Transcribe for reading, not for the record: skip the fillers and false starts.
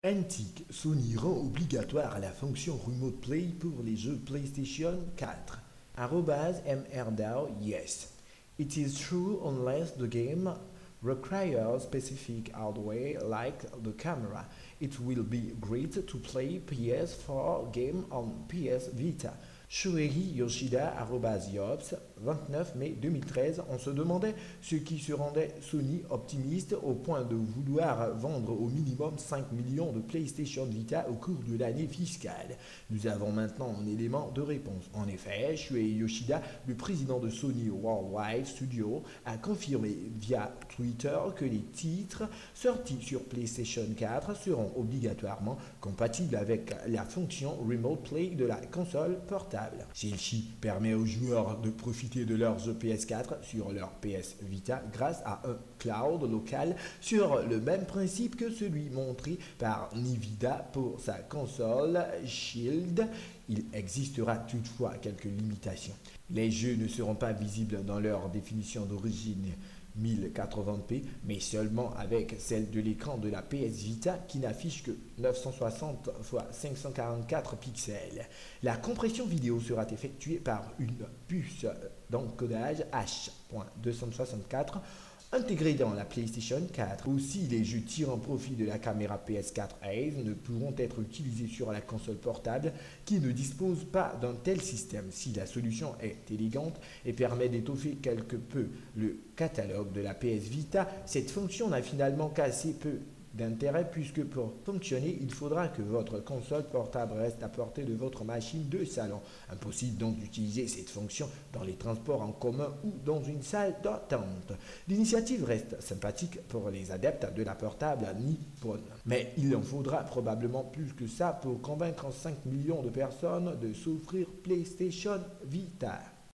Antique, Sony rend obligatoire la fonction Remote Play pour les jeux PlayStation 4. @mrdao, yes. It is true unless the game requires specific hardware like the camera. It will be great to play PS4 game on PS Vita. Shuhei Yoshida, @yops, 29 mai 2013, on se demandait ce qui se rendait Sony optimiste au point de vouloir vendre au minimum 5 millions de PlayStation Vita au cours de l'année fiscale. Nous avons maintenant un élément de réponse. En effet, Shuhei Yoshida, le président de Sony Worldwide Studios, a confirmé via Twitter que les titres sortis sur PlayStation 4 seront obligatoirement compatibles avec la fonction Remote Play de la console portable. Celle-ci permet aux joueurs de profiter de leurs jeux PS4 sur leur PS Vita grâce à un cloud local sur le même principe que celui montré par Nvidia pour sa console Shield. Il existera toutefois quelques limitations. Les jeux ne seront pas visibles dans leur définition d'origine 1080p, mais seulement avec celle de l'écran de la PS Vita qui n'affiche que 960 x 544 pixels. La compression vidéo sera effectuée par une puce d'encodage H.264 intégrée dans la PlayStation 4. Aussi, les jeux tirant profit de la caméra PS4 Ace ne pourront être utilisés sur la console portable qui ne dispose pas d'un tel système. Si la solution est élégante et permet d'étoffer quelque peu le catalogue de la PS Vita, cette fonction n'a finalement qu'assez peu d'intérêt puisque pour fonctionner, il faudra que votre console portable reste à portée de votre machine de salon. Impossible donc d'utiliser cette fonction dans les transports en commun ou dans une salle d'attente. L'initiative reste sympathique pour les adeptes de la portable nippone, mais il en faudra probablement plus que ça pour convaincre 5 millions de personnes de s'offrir PlayStation Vita.